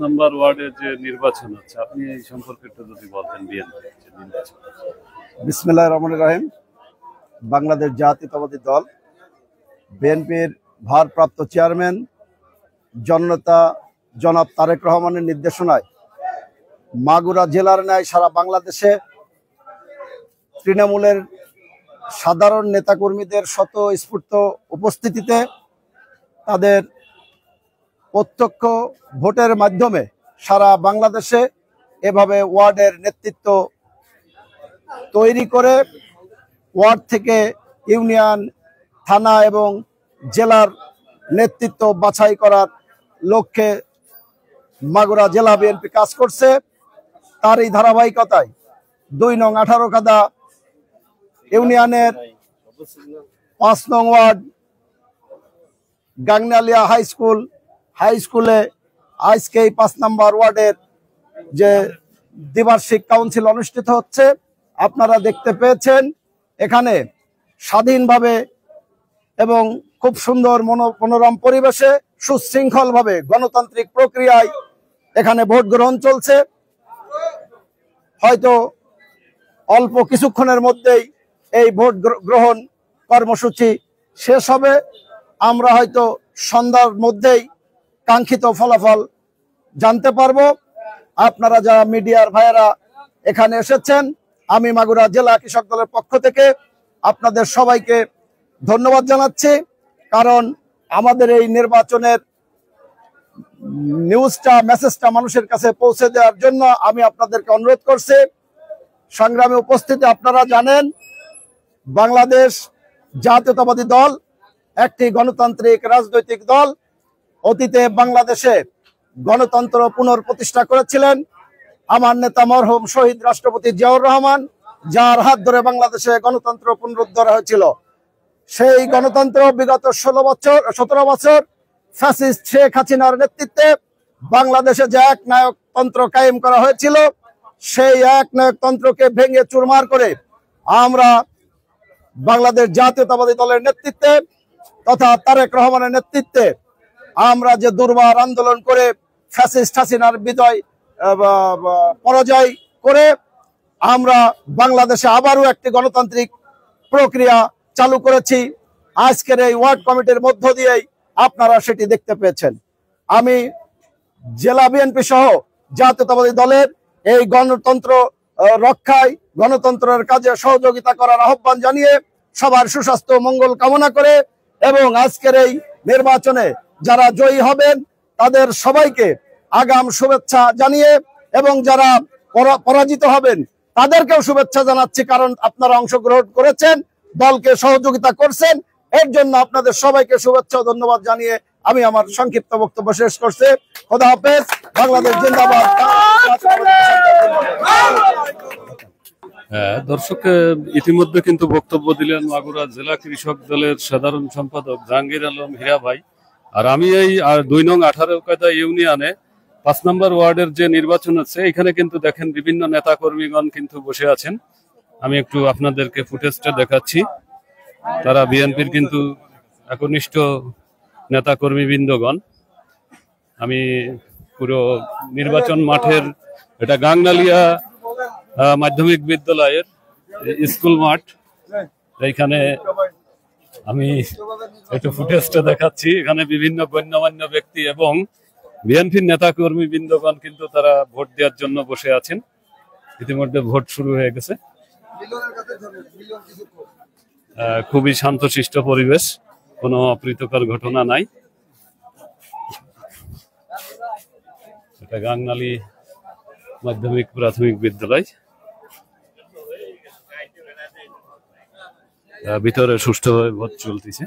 নম্বর ওয়ার্ডের যে নির্বাচন হচ্ছে, আপনি এই সম্পর্কে একটু যদি বলতেন। বিএনপি নির্বাচন। বিসমিল্লাহির রহমানির রহিম। বাংলাদেশ জাতীয়তাবাদী দল বিএনপির ভারপ্রাপ্ত চেয়ারম্যান জননেতা জনাব তারেক রহমানের নির্দেশনায় মাগুরা জেলার ন্যায় সারা বাংলাদেশে তৃণমূলের সাধারণ নেতাকর্মীদের স্বতঃস্ফূর্ত উপস্থিতিতে তাদের প্রত্যক্ষ ভোটের মাধ্যমে সারা বাংলাদেশে এভাবে ওয়ার্ডের নেতৃত্ব তৈরি করে ওয়ার্ড থেকে ইউনিয়ন, থানা এবং জেলার নেতৃত্ব বাছাই করার লক্ষ্যে মাগুরা জেলা বিএনপি কাজ করছে। তার এই ধারাবাহিকতায় ২ নং 18 কাদা ইউনিয়নের ৫ নং ওয়ার্ড গাংনালিয়া হাই স্কুলে আজকে এই ৫ নম্বর ওয়ার্ডের যে দ্বিবার্ষিক কাউন্সিল অনুষ্ঠিত হচ্ছে, আপনারা দেখতে পেয়েছেন। এখানে স্বাধীনভাবে এবং খুব সুন্দর মনোরম পরিবেশে সুশৃঙ্খলভাবে গণতান্ত্রিক প্রক্রিয়ায় এখানে ভোট গ্রহণ চলছে। হয়তো অল্প কিছুক্ষণের মধ্যেই এই ভোট গ্রহণ কর্মসূচি শেষ হবে। আমরা হয়তো সন্ধ্যার মধ্যেই কাঙ্ক্ষিত ফলাফল জানতে পারবো। আপনারা যারা মিডিয়ার ভাইয়েরা এখানে এসেছেন, আমি মাগুরা জেলা কৃষক দলের পক্ষ থেকে আপনাদের সবাইকে ধন্যবাদ জানাচ্ছি। কারণ আমাদের এই নির্বাচনের মেসেজটা মানুষের কাছে পৌঁছে দেওয়ার জন্য আমি আপনাদেরকে অনুরোধ করছি। সংগ্রামে উপস্থিতি, আপনারা জানেন বাংলাদেশ জাতীয়তাবাদী দল একটি গণতান্ত্রিক রাজনৈতিক দল। অতীতে বাংলাদেশে গণতন্ত্র পুনঃপ্রতিষ্ঠা করেছিলেন আমার নেতা মরহুম শহীদ রাষ্ট্রপতি জিয়াউর রহমান, যার হাত ধরে বাংলাদেশে গণতন্ত্র পুনরুদ্ধার হয়েছিল। সেই গণতন্ত্র বিগত 17 বছর ফ্যাসিস্ট শেখ হাসিনার নেতৃত্বে বাংলাদেশে যে একনায়কতন্ত্র কায়েম করা হয়েছিল, সেই একনায়কতন্ত্রকে ভেঙে চুরমার করে আমরা বাংলাদেশ জাতীয়তাবাদী দলের নেতৃত্বে তথা তারেক রহমানের নেতৃত্বে আমরা যে দুর্বার আন্দোলন করে ফ্যাসিস্ট হাসিনার পরাজয় করে আমরা বাংলাদেশে আবারও একটি গণতান্ত্রিক প্রক্রিয়া চালু করেছি। আজকের এই ওয়ার্ড কমিটির মধ্য দিয়েই আপনারা সেটি দেখতে পেয়েছেন। আমি জেলা বিএনপি সহ জাতীয়তাবাদী দলের এই গণতন্ত্র রক্ষায়, গণতন্ত্রের কাজে সহযোগিতা করার আহ্বান জানিয়ে সবার সুস্বাস্থ্য মঙ্গল কামনা করে এবং আজকের এই নির্বাচনে যারা জয়ী হবেন তাদের সবাইকে আগাম শুভেচ্ছা জানিয়ে এবং যারা পরাজিত হবেন তাদেরকেও শুভেচ্ছা জানাচ্ছি। কারণ আপনারা অংশগ্রহণ করেছেন, দলকে সহযোগিতা করছেন, এর জন্য আপনাদের সবাইকে শুভেচ্ছা ও ধন্যবাদ জানিয়ে আমি আমার সংক্ষিপ্ত বক্তব্য শেষ করছি। খোদা হাফেজ। বাংলাদেশ জিন্দাবাদ। দর্শক, ইতিমধ্যে কিন্তু বক্তব্য দিলেন মাগুরা জেলা কৃষক দলের সাধারণ সম্পাদক জাহাঙ্গীর আলম হীরা ভাই। আর আমি এই ২ নং 18 কাদা ইউনিয়নে ৫ নম্বর ওয়ার্ডের যে নির্বাচন হচ্ছে, এখানে কিন্তু দেখেন বিভিন্ন নেতা কর্মীগণ কিন্তু বসে আছেন। আমি একটু আপনাদেরকে ফুটেজটা দেখাচ্ছি। তারা বিএনপির কিন্তু একনিষ্ঠ নেতা কর্মীবৃন্দগণ। আমি পুরো নির্বাচন মাঠের, এটা গাংনালিয়া মাধ্যমিক বিদ্যালয়ের স্কুল মাঠ, এইখানে আমি একটু ফুটেজটা দেখাচ্ছি। এখানে বিভিন্ন গণ্যমান্য ব্যক্তি এবং বিএনপির নেতা কর্মী বৃন্দগণ কিন্তু তারা ভোট দেওয়ার জন্য বসে আছেন। ইতিমধ্যে ভোট শুরু হয়ে গেছে। খুবই শান্তশিষ্ট পরিবেশ, কোনো অপ্রীতিকর ঘটনা নাই। এটা গাংনালি মাধ্যমিক প্রাথমিক বিদ্যালয়। ভিতরে সুষ্ঠুভাবে ভোট চলতেছে।